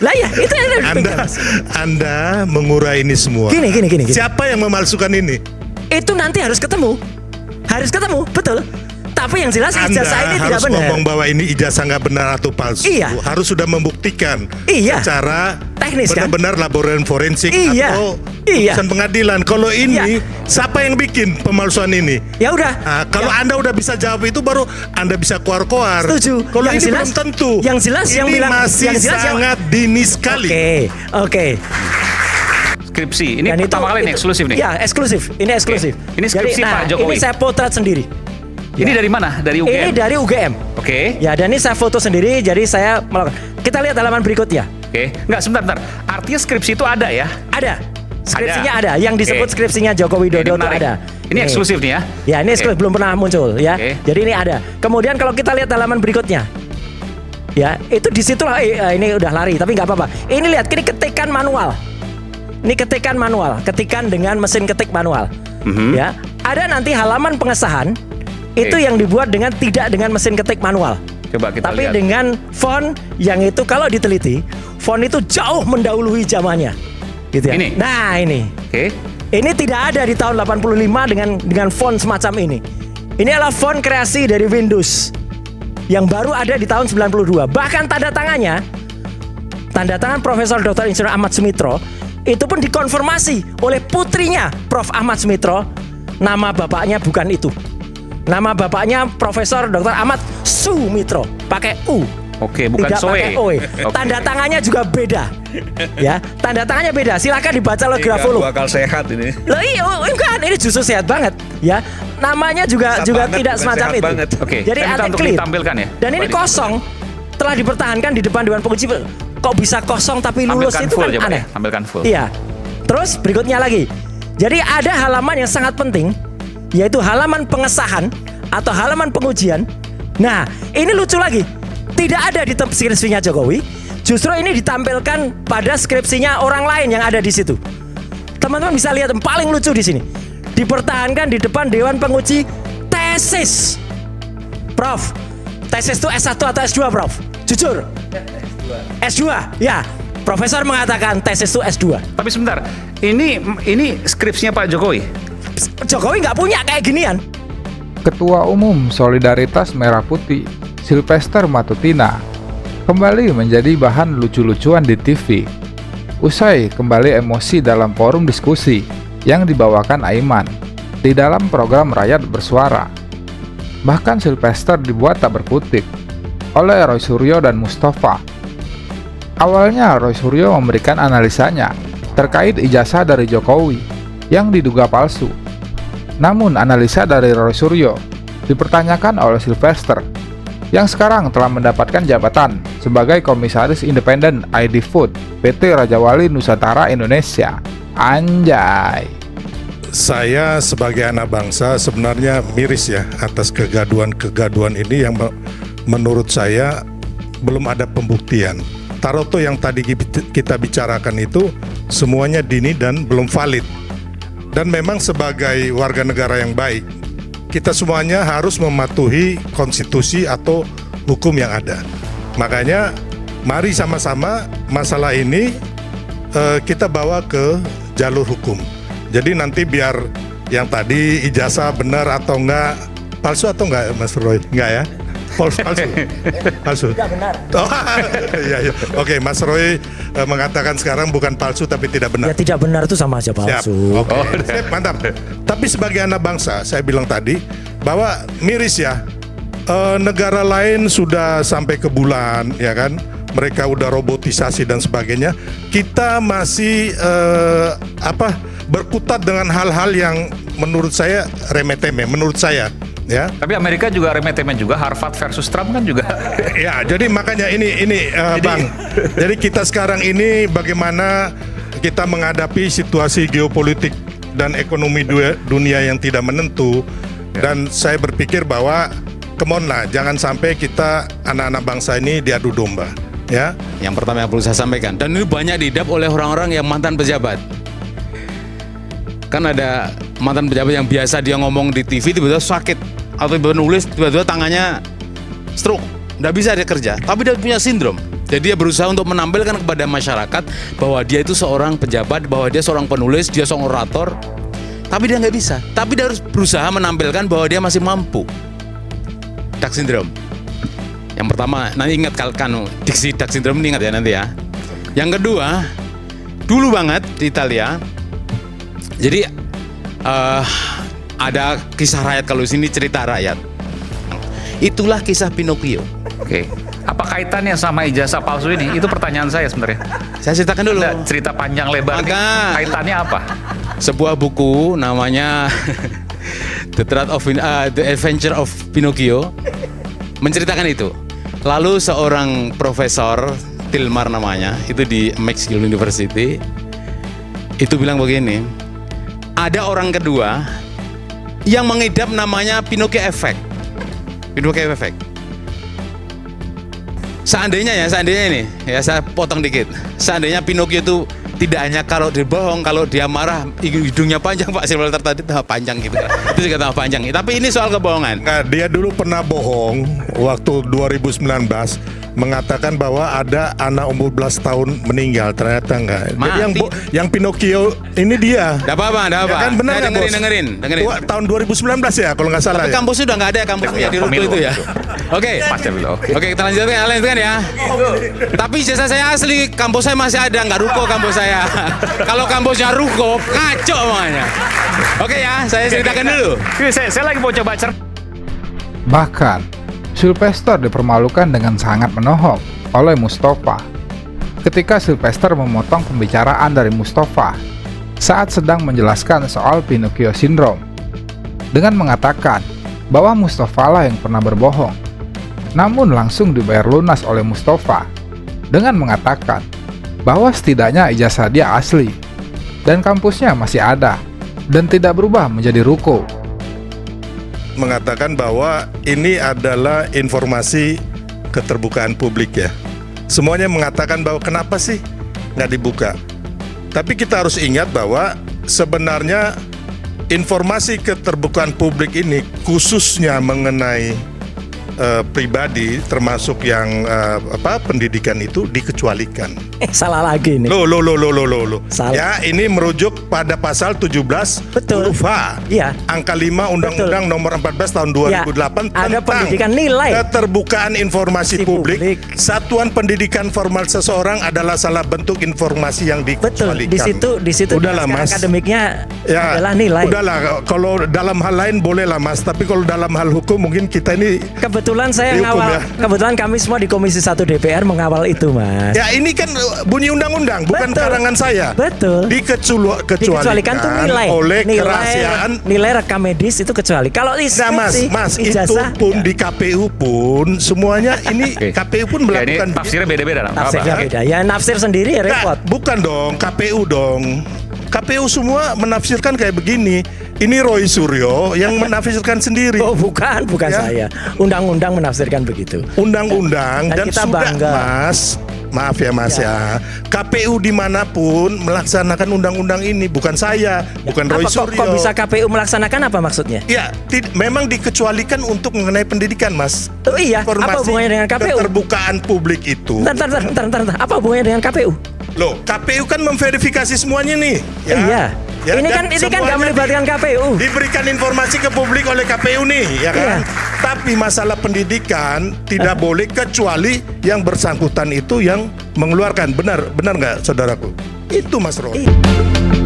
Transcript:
Lah ya, itu yang harus dipikirkan. Anda mengurai ini semua. Gini. Siapa yang memalsukan ini? Itu nanti harus ketemu, betul. Tapi yang jelas Anda ijazah ini tidak harus benar. ngomong bahwa ini ijazah nggak benar atau palsu. Iya. Harus sudah membuktikan. Iya. Secara teknis kan? benar-benar laboratorium forensik Iya. atau Iya. putusan pengadilan. Kalau ini, Iya. siapa yang bikin pemalsuan ini? Ya udah. Nah, kalau Ya. Anda udah bisa jawab itu, baru Anda bisa koar-koar. Setuju. Kalau Yang ini jelas- belum tentu. yang jelas ini yang bilang- masih yang jelas yang- sangat dini sekali. Oke. Skripsi. Ini Dan pertama kali nih eksklusif nih. Ya, eksklusif. Ini eksklusif. Ini skripsi Jadi, Pak Jokowi. Ini saya potret sendiri. Ini dari mana? Dari UGM? Ini dari UGM. Oke. Ya, dan ini saya foto sendiri, jadi saya melakukan. Kita lihat halaman berikutnya. Oke. Enggak, sebentar. Artinya skripsi itu ada ya? Ada. Skripsinya ada. Ada. Yang disebut Oke. skripsinya Joko Oke, Widodo itu menarik. ada. Ini eksklusif nih ya? Ya, ini eksklusif, Oke. belum pernah muncul ya. Oke. Jadi ini ada. Kemudian kalau kita lihat halaman berikutnya. Ya, itu di situlah ini udah lari, tapi nggak apa-apa. Ini lihat, ini ketikan manual. Ini ketikan manual, ketikan dengan mesin ketik manual. Ya, ada nanti halaman pengesahan itu yang dibuat dengan tidak dengan mesin ketik manual. Coba kita Tapi lihat. dengan font yang itu kalau diteliti, font itu jauh mendahului zamannya. Gitu ya. Ini? Nah, ini. Oke. Ini tidak ada di tahun 85 dengan font semacam ini. Ini adalah font kreasi dari Windows yang baru ada di tahun 92. Bahkan tanda tangan Profesor Dr. Insinyur Ahmad Sumitro itu pun dikonfirmasi oleh putrinya Prof. Ahmad Sumitro. Nama bapaknya bukan itu. Nama bapaknya Profesor Dr. Ahmad Sumitro, pakai U. Oke, bukan Tidak Soe. pakai O. Oke. Tanda tangannya juga beda. Ya, tanda tangannya beda. Silakan dibaca oleh grafolog. Akal sehat ini. Loh iya, bukan, ini justru sehat banget ya. Namanya juga Sehat banget, tidak bukan semacam sehat itu. banget. Oke, Jadi saya minta ada untuk clear. ditampilkan ya. Dan ini Coba kosong. Telah dipertahankan di depan Dewan Penguji. Kok bisa kosong tapi lulus Tampilkan itu full kan coba aneh. ya, tampilkan full. Iya. Terus berikutnya lagi. Jadi ada halaman yang sangat penting, yaitu halaman pengesahan atau halaman pengujian. Nah, ini lucu lagi. Tidak ada di skripsinya Jokowi. Justru ini ditampilkan pada skripsinya orang lain yang ada di situ. Teman-teman bisa lihat yang paling lucu di sini. Dipertahankan di depan Dewan Penguji tesis. Prof, tesis itu S1 atau S2, Prof? Jujur. S2. Ya. Profesor mengatakan tesis itu S2. Tapi sebentar. Ini skripsinya Pak Jokowi. Jokowi nggak punya kayak ginian. Ketua Umum Solidaritas Merah Putih, Sylvester Matutina, kembali menjadi bahan lucu-lucuan di TV. Usai kembali emosi dalam forum diskusi yang dibawakan Aiman di dalam program Rakyat Bersuara. Bahkan Sylvester dibuat tak berkutik oleh Roy Suryo dan Mustafa. Awalnya Roy Suryo memberikan analisanya terkait ijazah dari Jokowi yang diduga palsu. Namun analisa dari Roy Suryo dipertanyakan oleh Sylvester yang sekarang telah mendapatkan jabatan sebagai Komisaris Independen ID Food PT Raja Wali Nusantara Indonesia. Anjay. Saya sebagai anak bangsa sebenarnya miris ya atas kegaduhan ini yang menurut saya belum ada pembuktian. Taroto yang tadi kita bicarakan itu semuanya dini dan belum valid. Dan memang sebagai warga negara yang baik, kita semuanya harus mematuhi konstitusi atau hukum yang ada. Makanya mari sama-sama masalah ini kita bawa ke jalur hukum. Jadi nanti biar yang tadi ijazah benar atau enggak, palsu atau enggak Mas Roy? Enggak ya? Palsu. Palsu. Tidak benar. Oh, iya. Oke, Mas Roy mengatakan sekarang bukan palsu tapi tidak benar. Ya tidak benar itu sama aja Siap. palsu. Oke. Sip, mantap. Tapi sebagai anak bangsa, saya bilang tadi bahwa miris ya. Negara lain sudah sampai ke bulan, ya kan? Mereka udah robotisasi dan sebagainya. Kita masih berkutat dengan hal-hal yang menurut saya remeh-temeh. Menurut saya, ya. Tapi Amerika juga remeh-temeh juga. Harvard versus Trump kan juga. Ya, jadi makanya ini Bang. Jadi kita sekarang ini bagaimana kita menghadapi situasi geopolitik dan ekonomi dunia yang tidak menentu. Dan saya berpikir bahwa come on lah, jangan sampai kita anak-anak bangsa ini diadu domba, ya. Yang pertama yang perlu saya sampaikan, dan ini banyak diidap oleh orang-orang yang mantan pejabat. Kan ada mantan pejabat yang biasa dia ngomong di TV tiba-tiba sakit atau tiba-tiba nulis tiba-tiba tangannya stroke, nggak bisa dia kerja, tapi dia punya sindrom. Jadi dia berusaha untuk menampilkan kepada masyarakat bahwa dia itu seorang pejabat, bahwa dia seorang penulis, dia seorang orator. Tapi dia nggak bisa. Tapi dia harus berusaha menampilkan bahwa dia masih mampu. Duck syndrome. Yang pertama, nanti ingat kan diksi duck syndrome ini ingat ya nanti ya. Yang kedua, dulu banget di Italia. Jadi ada kisah rakyat, kalau sini cerita rakyat. Itulah kisah Pinocchio. Oke. Apa kaitannya sama ijazah palsu ini? Itu pertanyaan saya sebenarnya. Saya ceritakan dulu. Ada cerita panjang lebar ini, Maka- kaitannya apa? Sebuah buku namanya The Adventure of Pinocchio menceritakan itu. Lalu seorang profesor Tilmar namanya, itu di McGill University, itu bilang begini, ada orang kedua yang mengidap namanya Pinocchio Effect. Pinocchio Effect. Seandainya ini, ya saya potong dikit. Seandainya Pinocchio itu tidak hanya kalau dia bohong, kalau dia marah hidungnya panjang, Pak Silver tadi tambah panjang gitu kan. Itu juga tambah panjang. Tapi ini soal kebohongan. Nah, dia dulu pernah bohong waktu 2019 mengatakan bahwa ada anak umur 11 tahun meninggal, ternyata enggak. Jadi Mati. yang Pinocchio ini dia. Enggak apa-apa, enggak apa. Ya kan benar Nah, nggak, Bos? dengerin. Tahun 2019 ya kalau nggak salah Tapi ya. kampusnya udah nggak ada ya, kampusnya di Ruko Pemilu. itu ya. Oke. Pasti dulu. Oke. Oke, kita lanjutkan ya. Tapi ijazah saya asli, kampus saya masih ada, nggak Ruko kampus saya. Kalau kampusnya Ruko, kacau makanya. Oke ya, saya ceritakan dulu. Ini saya lagi mau coba Bahkan, Sylvester dipermalukan dengan sangat menohok oleh Mustafa. Ketika Sylvester memotong pembicaraan dari Mustafa saat sedang menjelaskan soal Pinocchio Syndrome dengan mengatakan bahwa Mustafa lah yang pernah berbohong, namun langsung dibayar lunas oleh Mustafa dengan mengatakan bahwa setidaknya ijazah dia asli dan kampusnya masih ada dan tidak berubah menjadi ruko. Mengatakan bahwa ini adalah informasi keterbukaan publik ya. Semuanya mengatakan bahwa kenapa sih nggak dibuka. Tapi kita harus ingat bahwa sebenarnya informasi keterbukaan publik ini khususnya mengenai pribadi termasuk yang pendidikan itu dikecualikan. Salah lagi nih. Loh. Salah. Ya, ini merujuk pada pasal 17 Betul. huruf H. Iya. Angka 5 Undang-Undang Nomor 14 Tahun 2008 Ya, ada pendidikan nilai. keterbukaan informasi Si publik. publik. Satuan pendidikan formal seseorang adalah salah bentuk informasi yang Betul. dikecualikan. Di situ Udahlah, naskah Mas. akademiknya Ya, adalah nilai. udahlah, kalau dalam hal lain boleh lah Mas, tapi kalau dalam hal hukum mungkin kita ini Kebetulan saya Dihukum ngawal. ya. Kebetulan kami semua di Komisi 1 DPR mengawal itu, Mas. ya ini kan bunyi undang-undang, bukan Betul. karangan saya. Betul. Dikecualikan tuh nilai. oleh nilai, kerahasiaan. nilai rekam medis itu kecuali. Kalau Nah, Mas, itu ijazah, pun ya, di KPU pun semuanya ini Oke. KPU pun Ya, ini melakukan tafsirnya beda-beda. nggak tafsirnya apa-apa. beda. Ya nafsir sendiri ya Nah, repot. bukan dong, KPU dong. KPU semua menafsirkan kayak begini. Ini Roy Suryo yang menafsirkan sendiri. Oh, bukan Ya. saya. Undang-undang menafsirkan begitu. Undang-undang Dan dan kita sudah bangga. Mas. Maaf ya Mas ya. KPU dimanapun melaksanakan undang-undang ini, bukan saya, bukan Roy Apa kok Suryo. bisa KPU melaksanakan apa maksudnya? Ya, memang dikecualikan untuk mengenai pendidikan, Mas. Oh iya, apa hubungannya dengan KPU? Keterbukaan publik itu. Bentar. Apa hubungannya dengan KPU? Loh, KPU kan memverifikasi semuanya nih. Ya. Iya. Ya, ini dan kan nggak semuanya melibatkan KPU. diberikan informasi ke publik oleh KPU nih, ya kan? Iya. Tapi masalah pendidikan tidak boleh kecuali yang bersangkutan itu yang mengeluarkan. Benar nggak, saudaraku? Itu Mas Roy. Iya.